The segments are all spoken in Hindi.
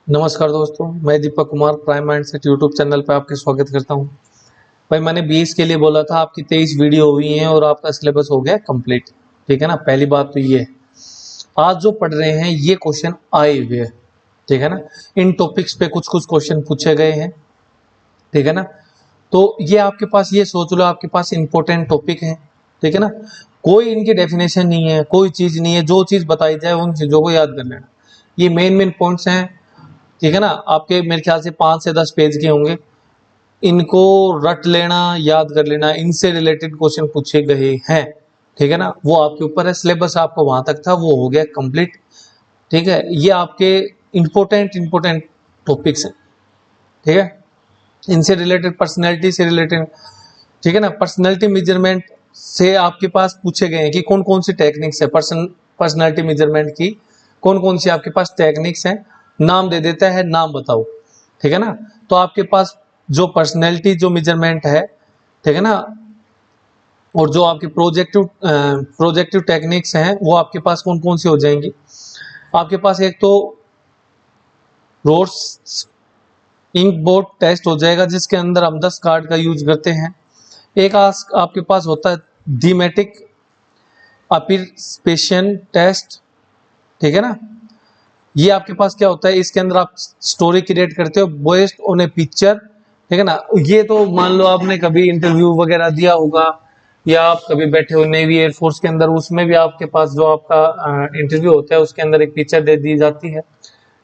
नमस्कार दोस्तों, मैं Deepak Kumar prime mindset YouTube channel पे आपके स्वागत करता हूं। भाई मैंने 20 के लिए बोला था, आपकी 23 वीडियो हुई हैं और आपका सिलेबस हो गया कंप्लीट। ठीक है ना। पहली बात तो ये है, आज जो पढ़ रहे हैं ये क्वेश्चन आए हुए हैं। ठीक है ना। इन टॉपिक्स पे कुछ कुछ क्वेश्चन पूछे गए हैं। ठीक है ना। तो ये आपके पास, ये सोच लो आपके पास इंपॉर्टेंट टॉपिक है। ठीक है ना। कोई इनकी डेफिनेशन नहीं है, कोई चीज नहीं है, जो चीज बताई जाए उन चीजों को याद कर लेना। ये मेन मेन पॉइंट्स हैं। ठीक है ना। आपके मेरे ख्याल से 5 से 10 पेज के होंगे। इनको रट लेना, याद कर लेना, इनसे रिलेटेड क्वेश्चन पूछे गए हैं। ठीक है ना। वो आपके ऊपर है, सिलेबस आपका वहां तक था वो हो गया कंप्लीट। ठीक है। ये आपके इंपॉर्टेंट इंपॉर्टेंट टॉपिक्स हैं। ठीक है। इनसे रिलेटेड, पर्सनैलिटी से रिलेटेड। ठीक है ना। पर्सनैलिटी मेजरमेंट से आपके पास पूछे गए हैं कि कौन कौन सी टेक्निक्स है पर्सनैलिटी मेजरमेंट की, कौन कौन सी आपके पास टेक्निक्स हैं। नाम दे देता है, नाम बताओ। ठीक है ना। तो आपके पास जो पर्सनैलिटी जो मेजरमेंट है, ठीक है ना, और जो आपकी प्रोजेक्टिव टेक्निक्स हैं वो आपके पास कौन कौन सी हो जाएंगी। आपके पास एक तो रोड्स इंक बोर्ड टेस्ट हो जाएगा, जिसके अंदर हम 10 कार्ड का यूज करते हैं। एक आपके पास होता है थीमेटिक अपीरस्पेशन टेस्ट। ठीक है ना। ये आपके पास क्या होता है, इसके अंदर आप स्टोरी क्रिएट करते हो बेस्ड ऑन ए पिक्चर। ठीक है ना। ये तो मान लो आपने कभी इंटरव्यू वगैरह दिया होगा, या आप कभी बैठे हो नेवी एयरफोर्स के अंदर, उसमें भी आपके पास जो आपका इंटरव्यू होता है उसके अंदर एक पिक्चर दे दी जाती है।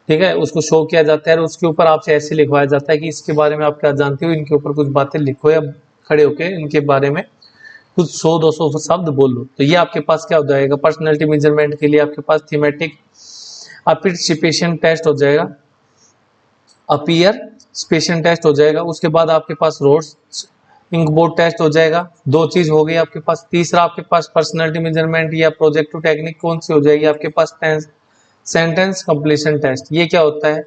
ठीक है। उसको शो किया जाता है और उसके ऊपर आपसे ऐसे लिखवाया जाता है कि इसके बारे में आप क्या जानते हो, इनके ऊपर कुछ बातें लिखो या खड़े होके इनके बारे में कुछ 100-200 शब्द बोल लो। तो ये आपके पास क्या हो जाएगा, पर्सनैलिटी मेजरमेंट के लिए आपके पास थीमेटिक अपीरस्पेशन टेस्ट हो जाएगा, अपीयर स्पेशन टेस्ट हो जाएगा। उसके बाद आपके पास रोड्स इंक बोर्ड टेस्ट हो जाएगा। दो चीज हो गई आपके पास। तीसरा आपके पास पर्सनैलिटी मेजरमेंट या प्रोजेक्टिव टेक्निक कौन सी हो जाएगी आपके पास, सेंटेंस कंप्लीशन टेस्ट। ये क्या होता है,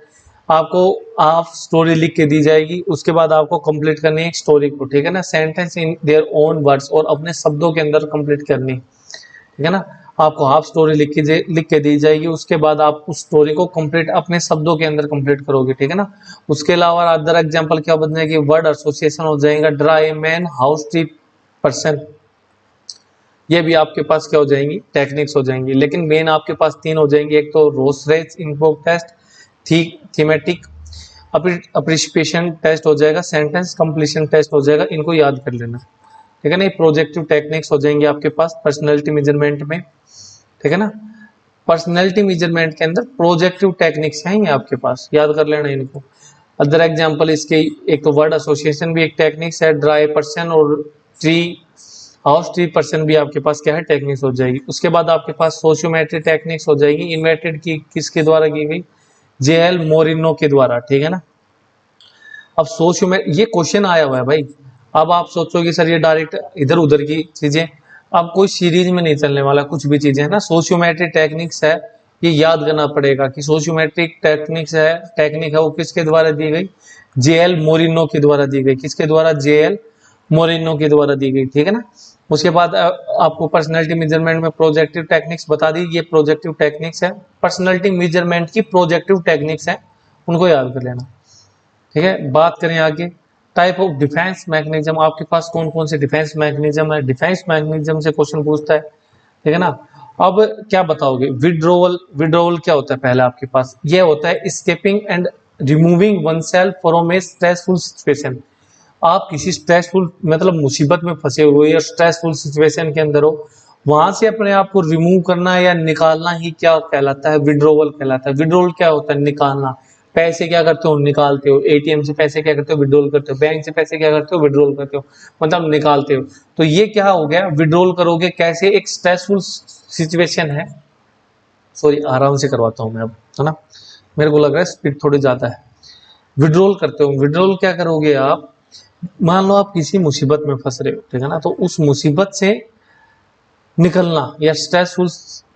आपको हाफ स्टोरी लिख के दी जाएगी, उसके बाद आपको कंप्लीट करनी है एक स्टोरी को। ठीक है ना। Sentence in their own words, और अपने शब्दों के अंदर कंप्लीट करनी। ठीक है ना। आपको हाफ स्टोरी लिख के दी जाएगी, उसके बाद आप उस स्टोरी को कंप्लीट अपने शब्दों के अंदर कंप्लीट करोगे। ठीक है ना। उसके अलावा अदर एग्जांपल क्या बन जाएगी, वर्ड एसोसिएशन हो जाएगा, dry man, house tree person. ये भी आपके पास क्या हो जाएंगी, टेक्निक्स हो जाएंगी। लेकिन मेन आपके पास 3 हो जाएंगी। एक तो रोसरेज इनवोक टेस्ट, थीमेटिक अप्रिशिएशन टेस्ट हो जाएगा, सेंटेंस कंप्लीशन टेस्ट हो जाएगा। इनको याद कर लेना। ठीक है ना। प्रोजेक्टिव टेक्निक्स हो जाएंगे आपके पास पर्सनैलिटी मेजरमेंट में। ठीक है ना। पर्सनैलिटी मेजरमेंट के अंदर प्रोजेक्टिव टेक्निक्स हैं ये आपके पास, याद कर लेना इनको। अदर एग्जांपल इसके, एक तो वर्ड एसोसिएशन भी एक टेक्निक्स है, ड्राई पर्सन और ट्री हाउस ट्री पर्सन भी आपके पास क्या है, टेक्निक्स हो जाएगी। उसके बाद आपके पास सोशियोमेट्री टेक्निक्स हो जाएगी, इन्वेंटेड की किसके द्वारा की गई, जेएल मोरिनो के द्वारा। ठीक है ना। अब सोशियोमेट्री, ये क्वेश्चन आया हुआ है भाई। अब आप सोचोगे सर ये डायरेक्ट इधर उधर की चीजें, अब कोई सीरीज में नहीं चलने वाला, कुछ भी चीजें है ना। सोशियोमेट्रिक टेक्निक्स है, ये याद करना पड़ेगा कि सोशियोमेट्रिक टेक्निक है वो किसके द्वारा दी गई, जेएल मोरिनो के द्वारा दी गई। किसके द्वारा, जेएल मोरिनो के द्वारा दी गई। ठीक है ना। उसके बाद आपको पर्सनैलिटी मेजरमेंट में प्रोजेक्टिव टेक्निक्स बता दी, ये प्रोजेक्टिव टेक्निक्स है, पर्सनैलिटी मेजरमेंट की प्रोजेक्टिव टेक्निक्स है, उनको याद कर लेना। ठीक है। बात करें आगे, टाइप ऑफ डिफेंस मैकेनिज्म, आपके पास कौन कौन से डिफेंस मैकेनिज्म है, डिफेंस मैकेनिज्म से क्वेश्चन पूछता है। ठीक है ना। अब क्या बताओगे, विड्रोवल क्या होता है, पहले आपके पास ये होता है escaping and removing one self from A stressful situation. आप किसी स्ट्रेसफुल मतलब मुसीबत में फंसे हुए या स्ट्रेसफुल सिचुएशन के अंदर हो, वहां से अपने आप को रिमूव करना या निकालना ही क्या कहलाता है, विड्रोवल कहलाता है। विड्रोवल क्या होता है, निकालना। पैसे क्या करते हो, निकालते हो। एटीएम से पैसे क्या करते हो, विड्रोल करते हो। बैंक से पैसे क्या करते हो, विड्रोल करते हो, मतलब निकालते हो। तो ये क्या हो गया, विड्रोल करोगे कैसे, एक स्ट्रेसफुल सिचुएशन है। सॉरी, आराम से करवाता हूँ मैं अब, है ना, मेरे को लग रहा है स्पीड थोड़ी ज्यादा है। विड्रोल करते हो, विड्रोल क्या करोगे आप, मान लो आप किसी मुसीबत में फंस रहे हो। ठीक है ना। तो उस मुसीबत से निकलना या स्ट्रेसफुल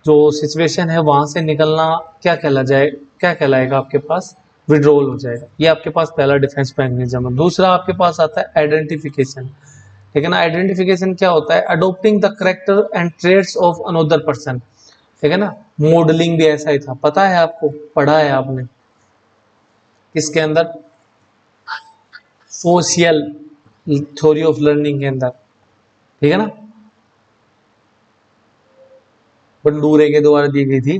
जो सिचुएशन है वहां से निकलना क्या क्या कहलाएगा आपके पास, विड्रोवल हो जाएगा। ये आपके पास पहला डिफेंस मैकेनिज्म है। दूसरा आपके पास आता है आइडेंटिफिकेशन। ठीक है ना। आइडेंटिफिकेशन क्या होता है, adopting the character and trades of another person. ठीक है ना। मॉडलिंग भी ऐसा ही था, पता है आपको, पढ़ा है आपने। किसके अंदर, सोशल थ्योरी ऑफ लर्निंग के अंदर, ठीक है ना, बंडूरे के द्वारा दी गई थी।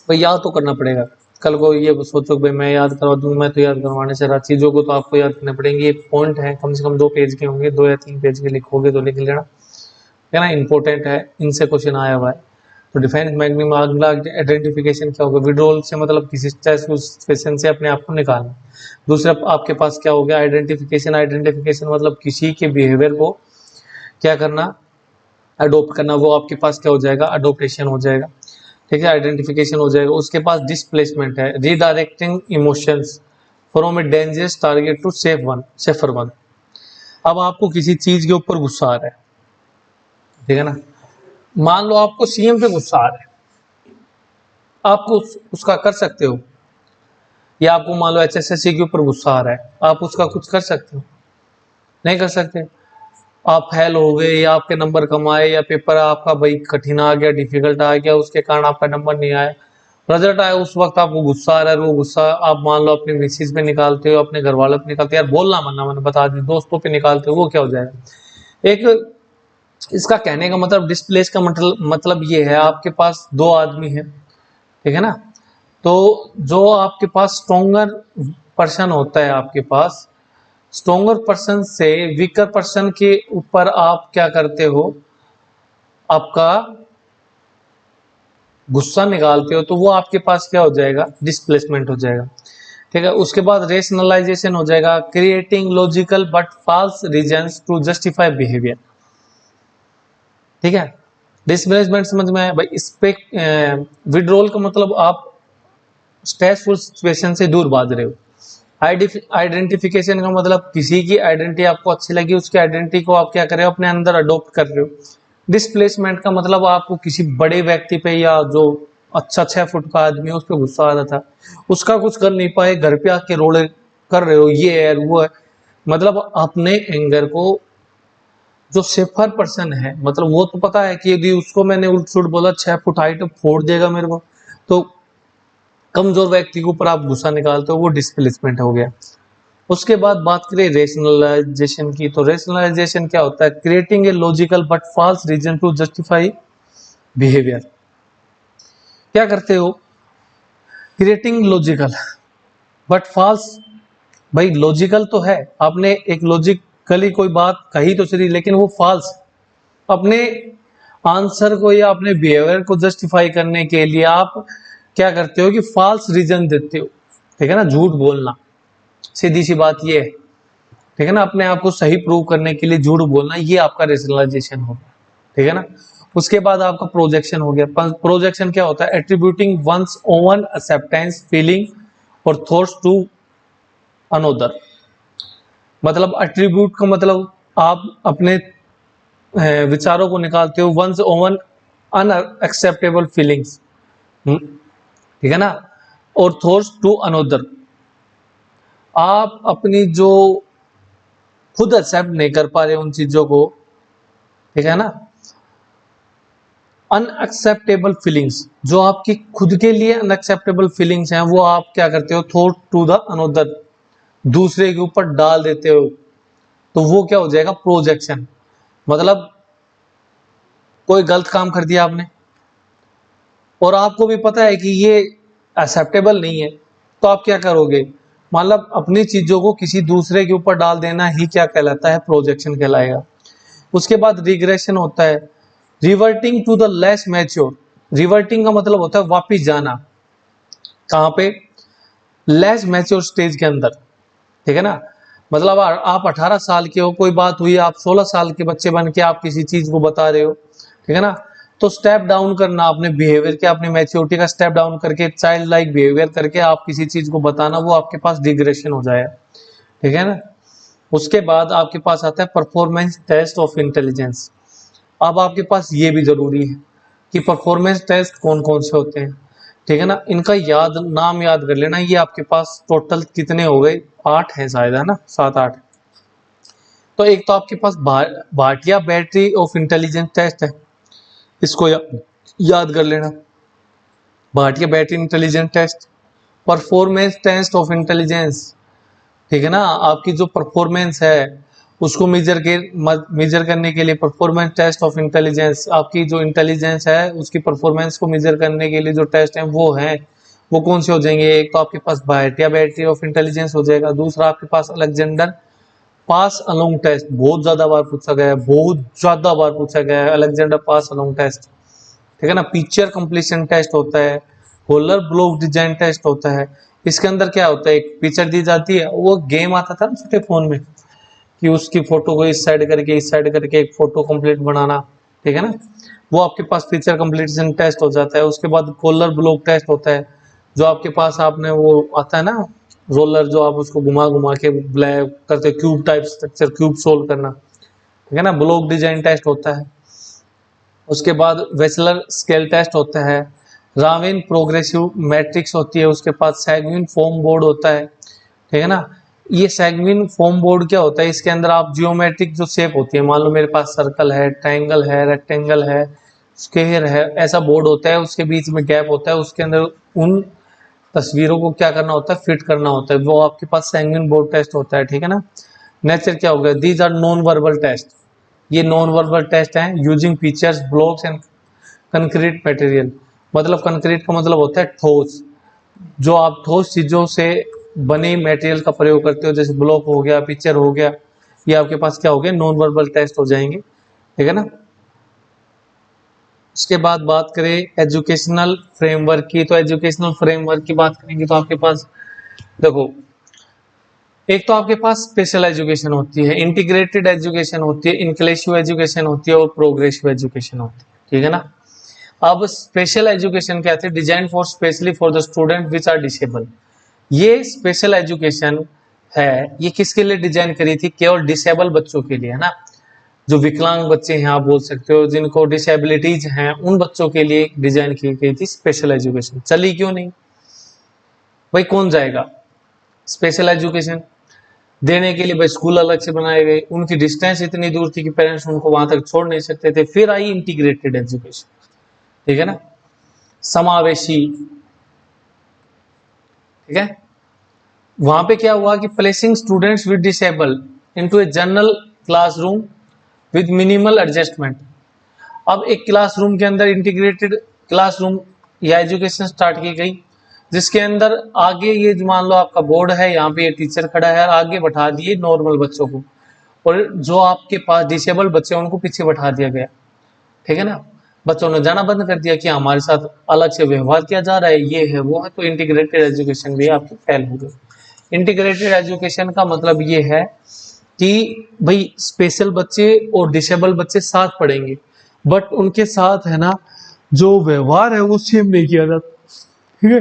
भाई याद तो करना पड़ेगा, कल को ये सोचो भाई मैं याद करवा दूंगा, मैं तो याद करवाने से रहा, चीजों को तो आपको याद करने पड़ेंगे। ये पॉइंट है, कम से कम 2 पेज के होंगे, 2 या 3 पेज के लिखोगे तो लिख लेना, है ना, इंपॉर्टेंट है, इनसे क्वेश्चन आया हुआ है। तो डिफेंस मैकेनिज्म, अगला आइडेंटिफिकेशन क्या होगा, विड्रॉल से मतलब किसी सिचुएशन से अपने आप को निकालना। दूसरा आपके पास क्या हो गया, आइडेंटिफिकेशन। आइडेंटिफिकेशन मतलब किसी के बिहेवियर को क्या करना, अडोप्ट करना, वो आपके पास क्या हो जाएगा, अडोप्टेशन हो जाएगा, ठीक है, आइडेंटिफिकेशन हो जाएगा। उसके पास डिस्प्लेसमेंट है, redirecting emotions from a dangerous target to safer one. अब आपको किसी चीज के ऊपर गुस्सा आ रहा है, ठीक है ना, मान लो आपको सीएम पे गुस्सा आ रहा है, आपको उसका कर सकते हो, या आपको मान लो एचएसएससी के ऊपर गुस्सा आ रहा है, आप उसका कुछ कर सकते हो, नहीं कर सकते। आप फेल हो गए, या आपके नंबर कम आए, या पेपर आपका भाई कठिन आ गया, डिफिकल्ट आ गया, उसके कारण आपका नंबर नहीं आया, रिजल्ट आया, उस वक्त आपको गुस्सा आ रहा है, वो गुस्सा आप मान लो अपने मिसेज पे निकालते हो, अपने घर वालों पे निकालते हो, यार बोलना मना मैंने बता दी, दोस्तों पे निकालते हो, वो क्या हो जाएगा। एक इसका कहने का मतलब, डिस्प्लेस का मतलब ये है, आपके पास 2 आदमी है, ठीक है ना, तो जो आपके पास स्ट्रोंगर पर्सन होता है, आपके पास स्ट्रोंगर पर्सन से वीकर पर्सन के ऊपर आप क्या करते हो, आपका गुस्सा निकालते हो, तो वो आपके पास क्या हो जाएगा, डिस्प्लेसमेंट हो जाएगा, ठीक है। उसके बाद रेशनलाइजेशन हो जाएगा, creating logical but false reasons to justify behaviour, ठीक है। डिस्प्लेसमेंट समझ में आया भाई। इस पे विड्रॉल का मतलब आप स्ट्रेसफुल सिचुएशन से दूर भाग रहे हो। आइडेंटिफिकेशन का मतलब किसी की आइडेंटिटी आपको अच्छी लगी, उसकी आइडेंटिटी को आप क्या कर रहे हो, अपने अंदर अडॉप्ट कर रहे हो। डिस्प्लेसमेंट का मतलब आपको किसी बड़े व्यक्ति पे, या जो अच्छा 6 फुट का आदमी है उस पर गुस्सा आ रहा था, उसका कुछ कर नहीं पाए, घर पे आके रोड़े कर रहे हो, ये है वो है, मतलब अपने एंगर को, जो सेफर पर्सन है, मतलब वो तो पता है कि यदि उसको मैंने उल्ट सुल्ट बोला 6 फुट हाइट फोड़ देगा मेरे को, तो कमजोर व्यक्ति के ऊपर आप गुस्सा निकालते हो, वो डिस्प्लेसमेंट हो गया। उसके बाद बात करें रेशनलाइजेशन की, तो रेशनलाइजेशन क्या होता है, creating a logical but false reason to justify behaviour. क्या करते हो, क्रिएटिंग लॉजिकल बट फॉल्स, भाई लॉजिकल तो है, आपने एक लॉजिकली कोई बात कही तो सही, लेकिन वो फॉल्स, अपने आंसर को या अपने बिहेवियर को जस्टिफाई करने के लिए आप क्या करते हो कि फॉल्स रीजन देते हो, ठीक है ना, झूठ बोलना, सीधी सी बात ये है, ठीक है ना, अपने आप को सही प्रूव करने के लिए झूठ बोलना, ये आपका रेशनलाइजेशन होगा, ठीक है ना। उसके बाद आपका प्रोजेक्शन हो गया। प्रोजेक्शन क्या होता है, attributing one's own acceptance feeling और थॉट्स टू अनोदर। मतलब एट्रीब्यूट का मतलब आप अपने विचारों को निकालते हो, वंस ओवन अनएक्सेप्टेबल फीलिंग्स, ठीक है ना, और थॉट्स टू अनोदर, आप अपनी जो खुद एक्सेप्ट नहीं कर पा रहे उन चीजों को, ठीक है ना, अनएक्सेप्टेबल फीलिंग्स, जो आपकी खुद के लिए अनएक्सेप्टेबल फीलिंग्स हैं, वो आप क्या करते हो, थॉट टू द अनोदर, दूसरे के ऊपर डाल देते हो, तो वो क्या हो जाएगा, प्रोजेक्शन। मतलब कोई गलत काम कर दिया आपने, और आपको भी पता है कि ये एक्सेप्टेबल नहीं है, तो आप क्या करोगे, मतलब अपनी चीजों को किसी दूसरे के ऊपर डाल देना ही क्या कहलाता है, प्रोजेक्शन कहलाएगा। उसके बाद रिग्रेशन होता है, reverting to the less mature. Reverting का मतलब होता है वापिस जाना, कहां पे, लेस मैच्योर स्टेज के अंदर, ठीक है ना। मतलब आप 18 साल के हो, कोई बात हुई, आप 16 साल के बच्चे बन के आप किसी चीज को बता रहे हो, ठीक है ना, तो स्टेप डाउन करना अपने बिहेवियर के, अपनी मैच्योरिटी का स्टेप डाउन करके, चाइल्ड लाइक बिहेवियर करके आप किसी चीज को बताना, वो आपके पास रिग्रेशन हो जाएगा, ठीक है ना। उसके बाद आपके पास आता है परफॉर्मेंस टेस्ट ऑफ इंटेलिजेंस। अब आपके पास ये भी जरूरी है कि परफॉर्मेंस टेस्ट कौन कौन से होते हैं, ठीक है ना, इनका नाम याद कर लेना। ये आपके पास टोटल कितने हो गए, 8 हैं शायद, है ना, 7-8। तो एक तो आपके पास Bhatia battery of intelligence test है, इसको याद कर लेना, Bhatia battery intelligence test. Performance test of intelligence, ठीक है ना, आपकी जो परफॉर्मेंस है उसको मेजर करने के लिए परफॉर्मेंस टेस्ट ऑफ इंटेलिजेंस, आपकी जो इंटेलिजेंस है उसकी परफॉर्मेंस को मेजर करने के लिए जो टेस्ट हैं वो कौन से हो जाएंगे? एक तो आपके पास बायटिया बैटरी ऑफ इंटेलिजेंस हो जाएगा, दूसरा आपके पास अलेक्जेंडर पास अलोंग टेस्ट, बहुत ज्यादा बार पूछा गया है, बहुत ज्यादा बार पूछा गया है अलेक्जेंडर पास अलोंग टेस्ट, ठीक है ना। पिक्चर कंप्लीशन टेस्ट होता है, होलर ब्लॉक डिजाइन टेस्ट होता है। इसके अंदर क्या होता है, एक पिक्चर दी जाती है, वो गेम आता था ना छोटे फोन में कि उसकी फोटो को इस साइड करके एक फोटो कंप्लीट बनाना, ठीक है ना, वो आपके पास पिक्चर कंप्लीशन टेस्ट हो जाता है। उसके बाद पोलर ब्लॉक टेस्ट होता है, जो आपके पास आपने वो आता है ना रोलर, जो आप उसको घुमा घुमा के ब्लैक करते cube type structure, cube solve करना, ठीक है ना, ब्लॉक डिजाइन टेस्ट होता है। उसके बाद वेसलर स्केल टेस्ट होता है, राविन प्रोग्रेसिव मैट्रिक्स होती है, उसके पास सैगविन फॉर्म बोर्ड होता है, ठीक है ना। ये सैगविन फॉर्म बोर्ड क्या होता है, इसके अंदर आप जियोमेट्रिक जो शेप होती है, मान लो मेरे पास सर्कल है, ट्रायंगल है, रेक्टेंगल है, स्क्वायर है, ऐसा बोर्ड होता है, उसके बीच में गैप होता है, उसके अंदर उन तस्वीरों को क्या करना होता है, फिट करना होता है, वो आपके पास सैगविन बोर्ड टेस्ट होता है, ठीक है ना। नेचर क्या हो गया, these are non verbal test, ये नॉन वर्बल टेस्ट हैं using features blocks and concrete material, मतलब कंक्रीट का मतलब होता है ठोस, जो आप ठोस चीजों से बने मटेरियल का प्रयोग करते हो, जैसे ब्लॉक हो गया, पिक्चर हो गया, ये आपके पास क्या हो गया, नॉन वर्बल टेस्ट हो जाएंगे, ठीक है ना। उसके बाद बात करें एजुकेशनल फ्रेमवर्क की, तो एजुकेशनल फ्रेमवर्क की बात करेंगे तो आपके पास देखो, एक तो आपके पास स्पेशल एजुकेशन होती है, इंटीग्रेटेड एजुकेशन होती है, इंक्लूसिव एजुकेशन होती है और प्रोग्रेसिव एजुकेशन होती है, ठीक है ना। अब स्पेशल एजुकेशन क्या थे, design for specially for the student which are disable, ये स्पेशल एजुकेशन है, ये किसके लिए डिजाइन करी थी, केवल डिसेबल बच्चों के लिए, है ना, जो विकलांग बच्चे हैं आप बोल सकते हो, जिनको डिसेबिलिटीज हैं, उन बच्चों के लिए डिजाइन की गई थी स्पेशल एजुकेशन। चली क्यों नहीं भाई, कौन जाएगा स्पेशल एजुकेशन देने के लिए, भाई स्कूल अलग से बनाए गए, उनकी डिस्टेंस इतनी दूर थी कि पेरेंट्स उनको वहां तक छोड़ नहीं सकते थे, फिर आई इंटीग्रेटेड एजुकेशन, ठीक है ना, समावेशी, ठीक है। वहां पे क्या हुआ कि placing students with disable into a general classroom with minimal adjustment, अब एक क्लासरूम के अंदर इंटीग्रेटेड क्लासरूम या एजुकेशन स्टार्ट की गई, जिसके अंदर आगे ये मान लो आपका बोर्ड है, यहाँ पे ये टीचर खड़ा है, आगे बैठा दिए नॉर्मल बच्चों को, और जो आपके पास डिसेबल बच्चे हैं उनको पीछे बैठा दिया गया, ठीक है ना। बच्चों ने जाना बंद कर दिया कि हमारे साथ अलग से व्यवहार किया जा रहा है, ये है वो है, तो इंटीग्रेटेड एजुकेशन भी आपकी फेल हो गई। इंटीग्रेटेड एजुकेशन का मतलब ये है कि भाई स्पेशल बच्चे और डिसेबल बच्चे साथ पढ़ेंगे, बट उनके साथ है ना जो व्यवहार है वो सेम नहीं किया जाता, ठीक है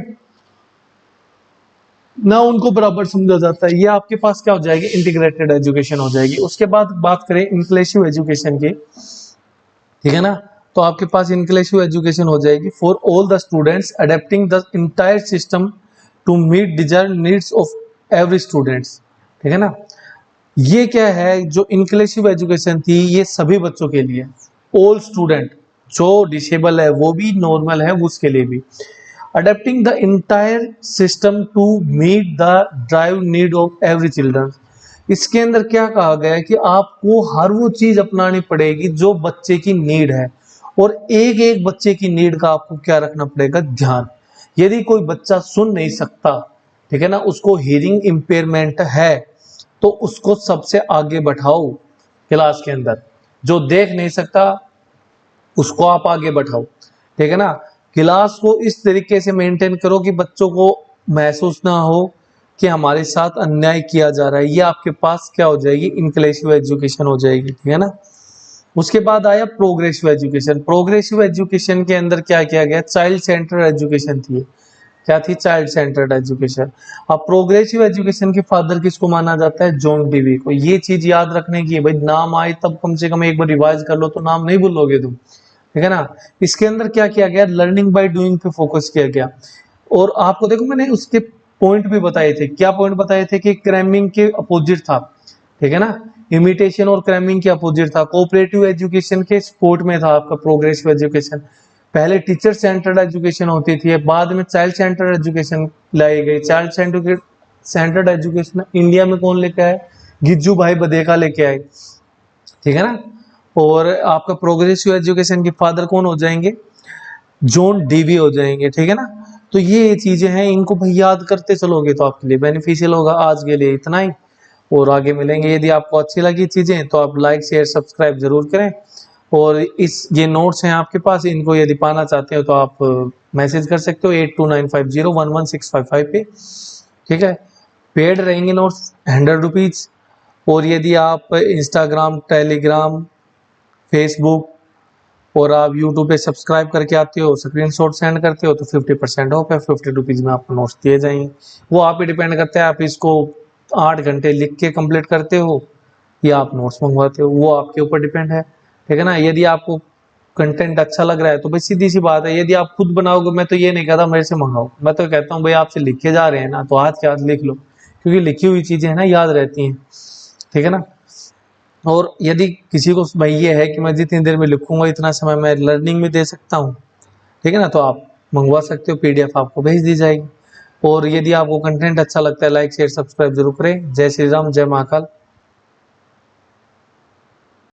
ना, उनको बराबर समझा जाता है। ये आपके पास क्या हो जाएगी, इंटीग्रेटेड एजुकेशन हो जाएगी। उसके बाद बात करें इंक्लूसिव एजुकेशन की, ठीक है ना, तो आपके पास इंक्लूसिव एजुकेशन हो जाएगी for all the students adapting the entire system to meet desired needs of every students, ठीक है ना। ये क्या है, जो इंक्लूसिव एजुकेशन थी ये सभी बच्चों के लिए, ऑल स्टूडेंट, जो डिसेबल है वो भी, नॉर्मल है उसके लिए भी, adapting the entire system to meet the drive need of every children. इसके अंदर क्या कहा गया है कि आपको हर वो चीज अपनानी पड़ेगी जो बच्चे की नीड है, और एक एक बच्चे की नीड का आपको क्या रखना पड़ेगा, ध्यान। यदि कोई बच्चा सुन नहीं सकता, ठीक है ना, उसको हियरिंग इम्पेयरमेंट है, तो उसको सबसे आगे बैठाओ क्लास के अंदर, जो देख नहीं सकता उसको आप आगे बैठाओ, ठीक है ना। क्लास को इस तरीके से मेंटेन करो कि बच्चों को महसूस ना हो कि हमारे साथ अन्याय किया जा रहा है, ये आपके पास क्या हो जाएगी, इंक्लूसिव एजुकेशन हो जाएगी, ठीक है ना। उसके बाद आया प्रोग्रेसिव एजुकेशन। प्रोग्रेसिव एजुकेशन के अंदर क्या किया गया, चाइल्ड सेंटर्ड एजुकेशन थी, क्या थी, चाइल्ड सेंटर्ड एजुकेशन। अब प्रोग्रेसिव एजुकेशन के फादर किसको माना जाता है, जॉन डीवी को। ये चीज याद रखने की है भाई, नाम आए तब कम से कम एक बार रिवाइज कर लो, तो नाम नहीं भूलोगे तुम, ठीक है ना। इसके अंदर क्या किया गया, लर्निंग बाय डूइंग पे फोकस किया गया, और आपको देखो मैंने उसके पॉइंट भी बताए थे, क्या पॉइंट बताए थे कि क्रैमिंग के अपोजिट था, ठीक है ना, इमिटेशन और क्रैमिंग के अपोजिट था। कोऑपरेटिव एजुकेशन के सपोर्ट में था आपका प्रोग्रेसिव एजुकेशन। पहले टीचर सेंटर्ड एजुकेशन होती थी, बाद में चाइल्ड सेंटर्ड एजुकेशन लाई गई। चाइल्ड सेंटर्ड एजुकेशन इंडिया में कौन लेके आए? गिज्जू भाई बधेका लेके आए, ठीक है ना। और आपका प्रोग्रेसिव एजुकेशन के फादर कौन हो जाएंगे? जॉन डीवी हो जाएंगे, ठीक है ना। तो ये चीजें हैं, इनको भाई याद करते चलोगे तो आपके लिए बेनिफिशियल होगा। आज के लिए इतना ही, और आगे मिलेंगे। यदि आपको अच्छी लगी चीजें तो आप लाइक शेयर सब्सक्राइब जरूर करें। और इस ये नोट्स हैं आपके पास, इनको यदि पाना चाहते हो तो आप मैसेज कर सकते हो 8295011655 पे, ठीक है। पेड रहेंगे नोट्स, 100 रुपीज। और यदि आप इंस्टाग्राम, टेलीग्राम, फेसबुक और आप यूट्यूब पे सब्सक्राइब करके आते हो, स्क्रीनशॉट सेंड करते हो, तो 50% ऑफ है, 50 रुपीज में आपको नोट्स दिए जाएंगे। वो आप पे डिपेंड करता है, आप इसको 8 घंटे लिख के कंप्लीट करते हो या आप नोट्स मंगवाते हो, वो आपके ऊपर डिपेंड है, ठीक है ना। यदि आपको कंटेंट अच्छा लग रहा है तो भाई सीधी सी बात है, यदि आप खुद बनाओगे, मैं तो ये नहीं कहता मेरे से मंगाओ, मैं तो कहता हूँ भाई आपसे लिखे जा रहे हैं ना, तो हाथ के हाथ लिख लो, क्योंकि लिखी हुई चीजें है ना याद रहती हैं, ठीक है ना। और यदि किसी को भाई ये है कि मैं जितनी देर में लिखूंगा इतना समय मैं लर्निंग में दे सकता हूँ, ठीक है ना, तो आप मंगवा सकते हो, पीडीएफ आपको भेज दी जाएगी। और यदि आपको कंटेंट अच्छा लगता है, लाइक शेयर सब्सक्राइब जरूर करें। जय श्री राम, जय महाकाल।